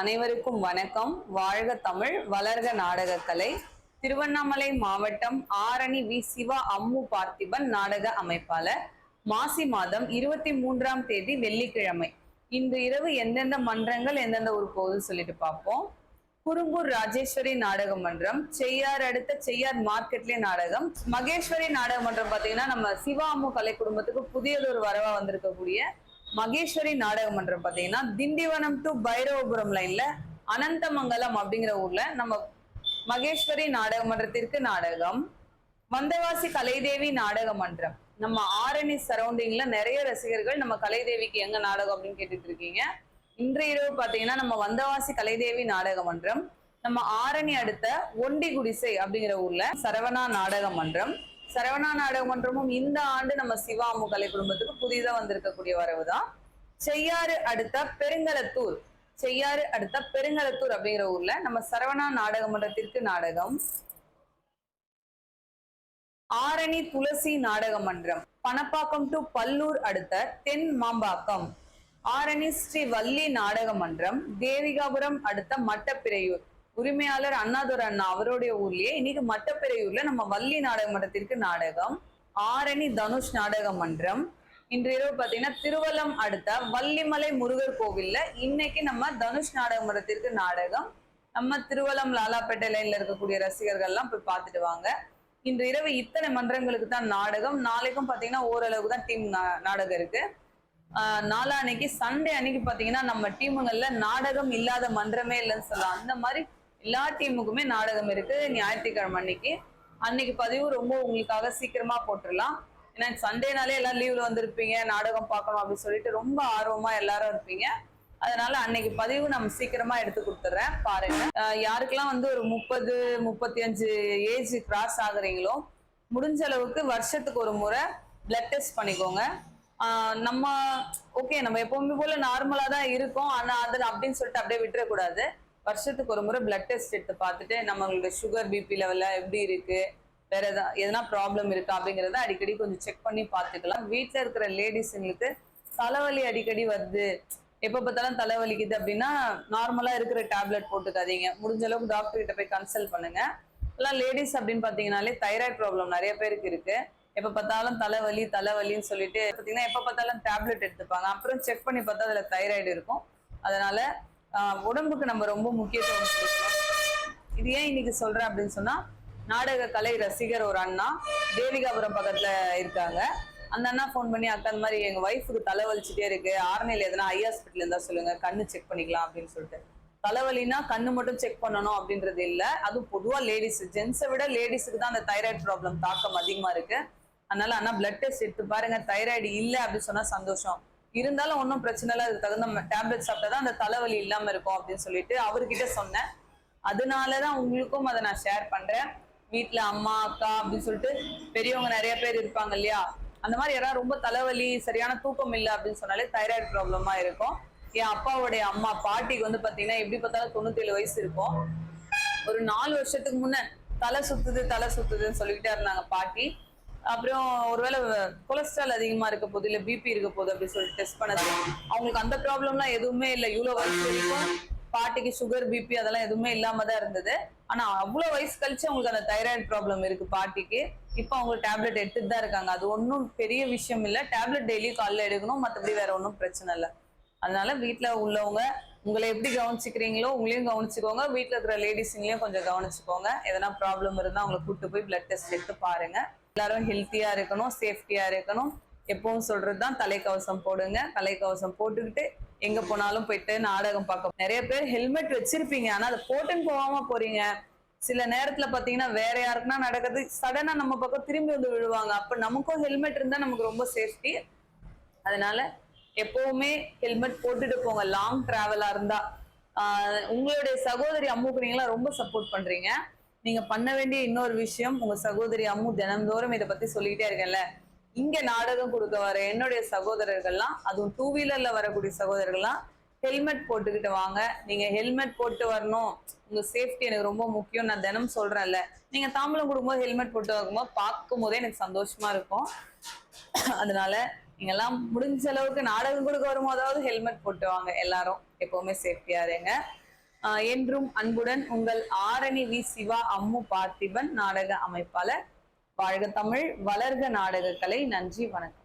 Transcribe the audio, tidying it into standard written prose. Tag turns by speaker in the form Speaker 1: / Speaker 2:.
Speaker 1: அனைவருக்கும் வணக்கம். வாழ்க தமிழ், வளர்க நாடகக்கலை. திருவண்ணாமலை மாவட்டம் ஆரணி வி சிவா அம்மு பார்த்திபன் நாடக அமைப்பாளர். மாசி மாதம் 23ஆம் தேதி வெள்ளிக்கிழமை. இன்று இரவு எந்தெந்த மன்றங்கள் எந்தெந்த ஊர் போகுது சொல்லிட்டு பார்ப்போம். குறும்பூர் ராஜேஸ்வரி நாடக மன்றம், செய்யார் அடுத்த செய்யார் மார்க்கெட்லயே நாடகம். மகேஸ்வரி நாடக மன்றம் பாத்தீங்கன்னா நம்ம சிவா அம்மு கலை குடும்பத்துக்கு புதியதொரு வரவா வந்திருக்கக்கூடிய மகேஸ்வரி நாடக மன்றம் பாத்தீங்கன்னா திண்டிவனம் டு பைரவபுரம் லைன்ல அனந்தமங்கலம் அப்படிங்கிற ஊர்ல நம்ம மகேஸ்வரி நாடக மன்றத்திற்கு நாடகம். வந்தவாசி கலைதேவி நாடக மன்றம், நம்ம ஆரணி சரௌண்டிங்ல நிறைய ரசிகர்கள் நம்ம கலைதேவிக்கு எங்க நாடகம் அப்படின்னு கேட்டுட்டு இருக்கீங்க. இன்றைய இரவு பாத்தீங்கன்னா நம்ம வந்தவாசி கலைதேவி நாடக மன்றம், நம்ம ஆரணி அடுத்த ஒண்டி குடிசை அப்படிங்கிற ஊர்ல சரவணா நாடக மன்றம். சரவணா நாடக மன்றமும் இந்த ஆண்டு நம்ம சிவா அம்மு கலை குடும்பத்துக்கு புதிதா வந்திருக்கக்கூடிய வரவுதான். செய்யாறு அடுத்த பெருங்கலத்தூர், செய்யாறு அடுத்த பெருங்கலத்தூர் அப்படிங்கிற ஊர்ல நம்ம சரவணா நாடக மன்றத்திற்கு நாடகம். ஆரணி துளசி நாடக மன்றம், பணப்பாக்கம் டு பல்லூர் அடுத்த தென் மாம்பாக்கம். ஆரணி ஸ்ரீ வள்ளி நாடக மன்றம், தேவிகாபுரம் அடுத்த மட்டப்பிரையூர். உரிமையாளர் அண்ணாதுரை அண்ணா அவருடைய ஊர்லயே இன்னைக்கு மட்டப்பிரையூர்ல நம்ம வள்ளி நாடக மன்றத்திற்கு நாடகம். ஆரணி தனுஷ் நாடக மன்றம், இன்று இரவு பாத்தீங்கன்னா திருவல்லம் அடுத்த வள்ளிமலை முருகர் கோவில்ல இன்னைக்கு நம்ம தனுஷ் நாடக மன்றத்திற்கு நாடகம். நம்ம திருவல்லம் லாலாப்பேட்டை லைன்ல இருக்கக்கூடிய ரசிகர்கள் எல்லாம் போய் பார்த்துட்டு வாங்க. இன்று இரவு இத்தனை மன்றங்களுக்கு தான் நாடகம். நாளைக்கும் பாத்தீங்கன்னா ஓரளவுக்கு தான் டீம் நாடகம் இருக்கு. நாளான்னைக்கு சண்டே அன்னைக்கு பாத்தீங்கன்னா நம்ம டீமுங்கள்ல நாடகம் இல்லாத மன்றமே இல்லைன்னு சொல்லலாம். அந்த மாதிரி எல்லா டீமுக்குமே நாடகம் இருக்கு ஞாயிற்றுக்கிழமை அன்னைக்கு பதிவு ரொம்ப உங்களுக்காக சீக்கிரமா போட்டுடலாம். ஏன்னா சண்டேனாலே எல்லாம் லீவ்ல வந்திருப்பீங்க, நாடகம் பார்க்கணும் அப்படின்னு சொல்லிட்டு ரொம்ப ஆர்வமா எல்லாரும் இருப்பீங்க. அதனால அன்னைக்கு பதிவு நம்ம சீக்கிரமா எடுத்து கொடுத்துட்றேன், பாருங்க. யாருக்கெல்லாம் வந்து ஒரு 30-35 ஏஜ் கிராஸ் ஆகுறீங்களோ முடிஞ்ச அளவுக்கு வருஷத்துக்கு ஒரு முறை பிளட் டெஸ்ட் பண்ணிக்கோங்க. நம்ம ஓகே நம்ம எப்பவுமே போல நார்மலா தான் இருக்கும், ஆனா அது அப்படின்னு சொல்லிட்டு அப்படியே விட்டுறக்கூடாது. வருஷத்துக்கு ஒரு முறை பிளட் டெஸ்ட் எடுத்து பார்த்துட்டு நம்மளோட சுகர் பிபி லெவல்ல எப்படி இருக்கு, வேற எதனா ப்ராப்ளம் இருக்கா அப்படிங்கிறத அடிக்கடி கொஞ்சம் செக் பண்ணி பார்த்துக்கலாம். வீட்டுல இருக்கிற லேடிஸுங்களுக்கு தலைவலி அடிக்கடி வருது, எப்ப பார்த்தாலும் தலைவலிக்குது அப்படின்னா நார்மலா இருக்கிற டேப்லெட் போட்டுக்காதீங்க. முடிஞ்ச அளவுக்கு டாக்டர் கிட்ட போய் கன்சல்ட் பண்ணுங்க. எல்லாம் லேடிஸ் அப்படின்னு பாத்தீங்கன்னாலே தைராய்டு ப்ராப்ளம் நிறைய பேருக்கு இருக்கு. எப்ப பார்த்தாலும் தலைவலின்னு சொல்லிட்டு பாத்தீங்கன்னா எப்ப பார்த்தாலும் டேப்லெட் எடுத்துப்பாங்க. அப்புறம் செக் பண்ணி பார்த்தா அதுல தைராய்டு இருக்கும். அதனால உடம்புக்கு நம்ம ரொம்ப முக்கியத்துவம் கொடுக்கணும். இது ஏன் இன்னைக்கு சொல்றேன் அப்படின்னு சொன்னா, நாடக கலை ரசிகர் ஒரு அண்ணா தேவிகாபுரம் பக்கத்துல இருக்காங்க. அந்த அண்ணா போன் பண்ணி அக்கா அந்த மாதிரி எங்க ஒய்ஃபுக்கு தலைவலிச்சுட்டே இருக்கு, ஆர்னையில எதனா ஐ ஹாஸ்பிட்டல் இருந்தா சொல்லுங்க, கண்ணு செக் பண்ணிக்கலாம் அப்படின்னு சொல்லிட்டு. தலைவலினா கண்ணு மட்டும் செக் பண்ணணும் அப்படின்றது இல்லை, அதுவும் பொதுவா லேடிஸ், ஜென்ஸை விட லேடிஸுக்கு தான் அந்த தைராய்டு ப்ராப்ளம் தாக்கம் அதிகமா இருக்கு. அதனால அண்ணா பிளட் டெஸ்ட் எடுத்து பாருங்க. தைராய்டு இல்லை அப்படின்னு சொன்னா சந்தோஷம், இருந்தாலும் ஒன்றும் பிரச்சனை இல்லை, அதுக்கு தகுந்த டேப்லெட் சாப்பிட்டாதான் அந்த தலைவலி இல்லாம இருக்கும் அப்படின்னு சொல்லிட்டு அவர்கிட்ட சொன்னேன். அதனாலதான் உங்களுக்கும் அதை நான் ஷேர் பண்றேன். வீட்டுல அம்மா அக்கா அப்படின்னு சொல்லிட்டு பெரியவங்க நிறைய பேர் இருப்பாங்க இல்லையா, அந்த மாதிரி யாராவது ரொம்ப தலைவலி சரியான தூக்கம் இல்லை அப்படின்னு சொன்னாலே தைராய்டு ப்ராப்ளமா இருக்கும். என் அப்பாவுடைய அம்மா பாட்டிக்கு வந்து பாத்தீங்கன்னா எப்படி பார்த்தாலும் 97 வயசு இருக்கும். ஒரு 4 வருஷத்துக்கு முன்ன தலை சுத்துதுன்னு சொல்லிக்கிட்டே இருந்தாங்க பாட்டி. அப்புறம் ஒருவேளை கொலஸ்ட்ரால் அதிகமா இருக்க போது இல்ல பிபி இருக்க போது அப்படின்னு சொல்லிட்டு டெஸ்ட் பண்ணது. அவங்களுக்கு அந்த ப்ராப்ளம்லாம் எதுவுமே இல்லை. இவ்வளவு வயசு வரைக்கும் பாட்டிக்கு சுகர் பிபி அதெல்லாம் எதுவுமே இல்லாம தான் இருந்தது. ஆனா அவ்வளவு வயசு கழிச்சு அவங்களுக்கு அந்த தைராய்டு ப்ராப்ளம் இருக்கு பாட்டிக்கு. இப்ப அவங்க டேப்லெட் எடுத்துட்டு தான் இருக்காங்க. அது ஒன்றும் பெரிய விஷயம் இல்லை, டேப்லெட் டெய்லி காலைல எடுக்கணும், மற்றபடி வேற ஒன்றும் பிரச்சனை இல்லை. அதனால வீட்டுல உள்ளவங்க உங்களை எப்படி கவனிச்சுக்கிறீங்களோ உங்களையும் கவனிச்சுக்கோங்க, வீட்டுல இருக்கிற லேடிஸுங்களையும் கொஞ்சம் கவனிச்சுக்கோங்க. எதனா ப்ராப்ளம் இருந்தா அவங்களை கூப்பிட்டு போய் பிளட் டெஸ்ட் எடுத்து பாருங்க. எல்லாரும் ஹெல்த்தியா இருக்கணும், சேஃப்டியா இருக்கணும். எப்பவும் சொல்றதுதான் தலைக்கவசம் போடுங்க. தலைக்கவசம் போட்டுக்கிட்டு எங்க போனாலும் போயிட்டு நாடகம் பார்க்க. நிறைய பேர் ஹெல்மெட் வச்சிருப்பீங்க, ஆனா அதை போட்டுன்னு போகாம போறீங்க. சில நேரத்துல பாத்தீங்கன்னா வேற யாருக்குன்னா நடக்கிறது, சடனா நம்ம பக்கம் திரும்பி வந்து விழுவாங்க. அப்ப நமக்கும் ஹெல்மெட் இருந்தா நமக்கு ரொம்ப சேஃப்டி. அதனால எப்பவுமே ஹெல்மெட் போட்டுட்டு போங்க லாங் டிராவலா இருந்தா. உங்களுடைய சகோதரி அம்முக்கு நீங்களாம் ரொம்ப சப்போர்ட் பண்றீங்க. நீங்க பண்ண வேண்டிய இன்னொரு விஷயம், உங்க சகோதரி அம்மு தினந்தோறும் இதை பத்தி சொல்லிக்கிட்டே இருக்கேன்ல, இங்க நாடகம் கொடுக்க வர என்னுடைய சகோதரர்கள்லாம், அதுவும் 2 வீலர்ல வரக்கூடிய சகோதரர்கள்லாம் ஹெல்மெட் போட்டுக்கிட்டு வாங்க. நீங்க ஹெல்மெட் போட்டு வரணும், உங்க சேஃப்டி எனக்கு ரொம்ப முக்கியம். நான் தினம் சொல்றேன்ல, நீங்க தாம்பலம் கொடுக்கும்போது ஹெல்மெட் போட்டு வரும்போது பார்க்கும் போதே எனக்கு சந்தோஷமா இருக்கும். அதனால நீங்க எல்லாம் முடிஞ்ச அளவுக்கு நாடகம் கொடுக்க வரும்போதாவது ஹெல்மெட் போட்டு வாங்க. எல்லாரும் எப்பவுமே சேஃப்டியா இருங்க. என்றும் அன்புடன் உங்கள் ஆரணி வி சிவா அம்மு பார்த்திபன், நாடக அமைப்பாளர். வாழ்க தமிழ், வளர்க நாடக கலை. நன்றி, வணக்கம்.